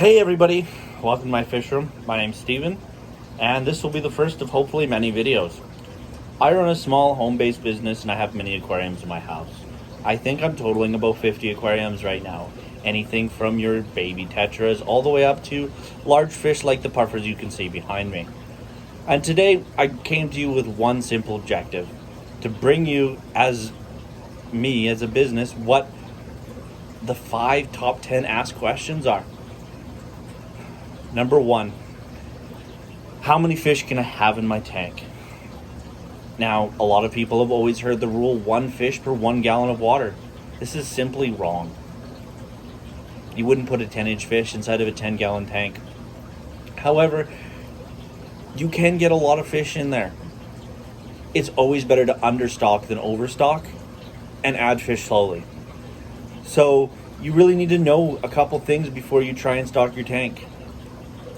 Hey everybody, welcome to my fish room. My name's Steven, and this will be the first of hopefully many videos. I run a small home-based business and I have many aquariums in my house. I think I'm totaling about 50 aquariums right now. Anything from your baby tetras all the way up to large fish like the puffers you can see behind me. And today I came to you with one simple objective: to bring you, as a business, what the 5 top 10 asked questions are. Number 1, how many fish can I have in my tank? Now, a lot of people have always heard the rule 1 fish per 1 gallon of water. This is simply wrong. You wouldn't put a 10-inch fish inside of a 10-gallon tank. However, you can get a lot of fish in there. It's always better to understock than overstock and add fish slowly. So you really need to know a couple things before you try and stock your tank.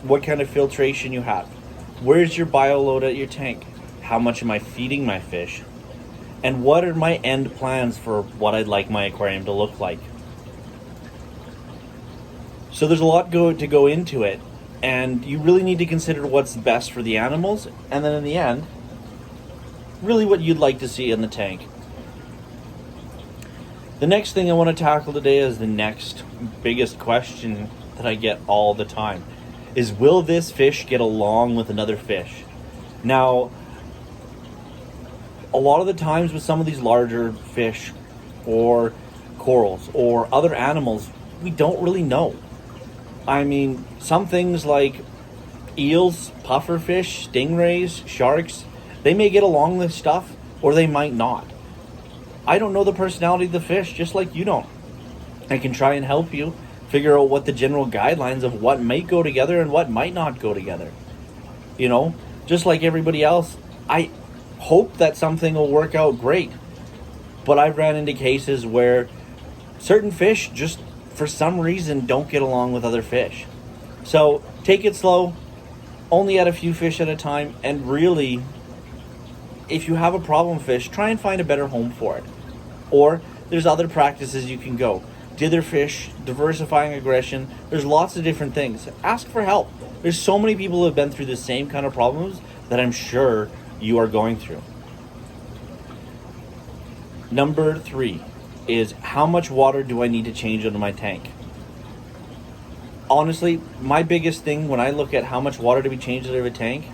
What kind of filtration you have. Where's your bioload at your tank? How much am I feeding my fish? And what are my end plans for what I'd like my aquarium to look like? So there's a lot to go into it, and you really need to consider what's best for the animals, and then in the end, really what you'd like to see in the tank. The next thing I want to tackle today is the next biggest question that I get all the time. Is, will this fish get along with another fish? Now, a lot of the times with some of these larger fish or corals or other animals, we don't really know. I mean, some things like eels, pufferfish, stingrays, sharks, they may get along with stuff or they might not. I don't know the personality of the fish, just like you don't. I can try and help you figure out what the general guidelines of what might go together and what might not go together. You know, just like everybody else, I hope that something will work out great. But I've ran into cases where certain fish just, for some reason, don't get along with other fish. So take it slow, only add a few fish at a time, and really, if you have a problem fish, try and find a better home for it. Or there's other practices you can go. Dither fish, diversifying aggression, there's lots of different things. Ask for help. There's so many people who have been through the same kind of problems that I'm sure you are going through. Number 3 is, how much water do I need to change into my tank? Honestly, my biggest thing when I look at how much water to be changed out of a tank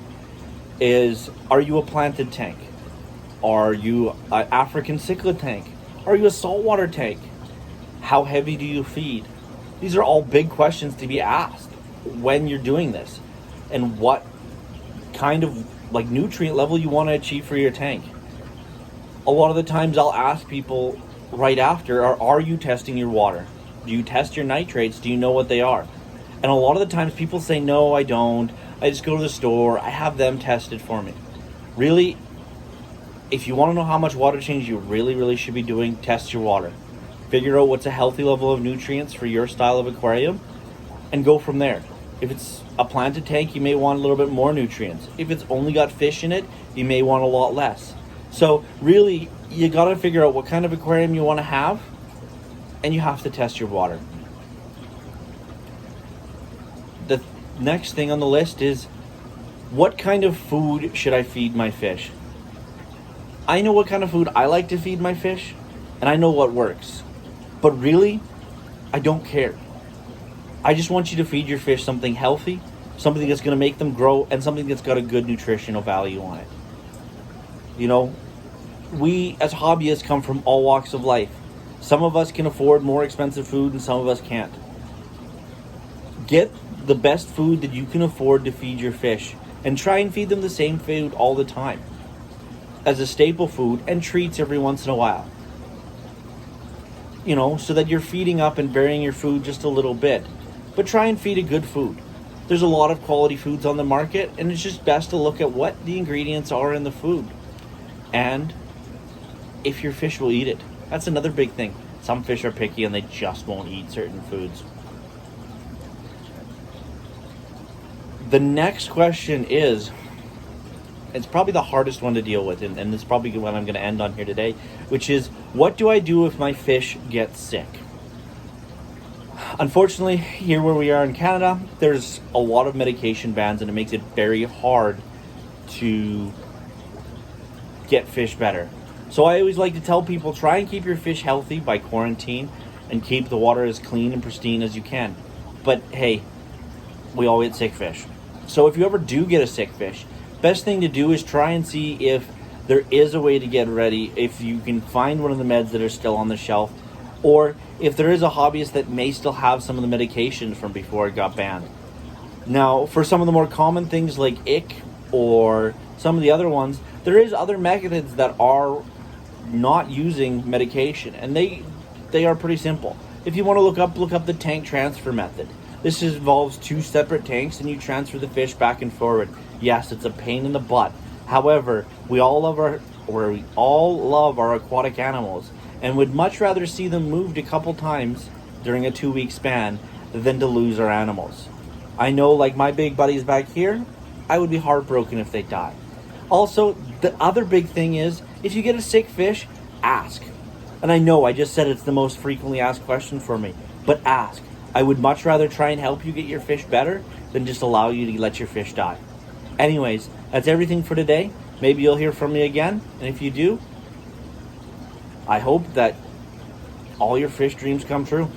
is, are you a planted tank? Are you an African cichlid tank? Are you a saltwater tank? How heavy do you feed? These are all big questions to be asked when you're doing this, and what kind of nutrient level you want to achieve for your tank. A lot of the times I'll ask people right after, are you testing your water? Do you test your nitrates? Do you know what they are? And a lot of the times people say, no, I don't. I just go to the store. I have them tested for me. Really, if you want to know how much water change you really should be doing, test your water. Figure out what's a healthy level of nutrients for your style of aquarium and go from there. If it's a planted tank, you may want a little bit more nutrients. If it's only got fish in it, you may want a lot less. So really, you got to figure out what kind of aquarium you want to have, and you have to test your water. The next thing on the list is, what kind of food should I feed my fish? I know what kind of food I like to feed my fish, and I know what works. But really, I don't care. I just want you to feed your fish something healthy, something that's going to make them grow, and something that's got a good nutritional value on it. You know, we as hobbyists come from all walks of life. Some of us can afford more expensive food and some of us can't. Get the best food that you can afford to feed your fish, and try and feed them the same food all the time as a staple food, and treats every once in a while. You know, so that you're feeding up and varying your food just a little bit. But try and feed a good food. There's a lot of quality foods on the market, and it's just best to look at what the ingredients are in the food. And if your fish will eat it. That's another big thing. Some fish are picky and they just won't eat certain foods. The next question is, it's probably the hardest one to deal with, and this is probably what I'm going to end on here today, which is, what do I do if my fish gets sick? Unfortunately, here where we are in Canada, there's a lot of medication bans, and it makes it very hard to get fish better. So I always like to tell people, try and keep your fish healthy by quarantine and keep the water as clean and pristine as you can. But hey, we all get sick fish. So if you ever do get a sick fish, best thing to do is try and see if there is a way to get ready, if you can find one of the meds that are still on the shelf, or if there is a hobbyist that may still have some of the medications from before it got banned. Now, for some of the more common things like ick or some of the other ones, there is other methods that are not using medication, and they are pretty simple. If you want to look up the tank transfer method. This involves 2 separate tanks, and you transfer the fish back and forward. Yes, it's a pain in the butt. However, we all love our aquatic animals, and would much rather see them moved a couple times during a 2-week span than to lose our animals. I know, like my big buddies back here, I would be heartbroken if they die. Also, the other big thing is, if you get a sick fish, ask. And I know I just said it's the most frequently asked question for me, but ask. I would much rather try and help you get your fish better than just allow you to let your fish die. Anyways, that's everything for today. Maybe you'll hear from me again, and if you do, I hope that all your fish dreams come true.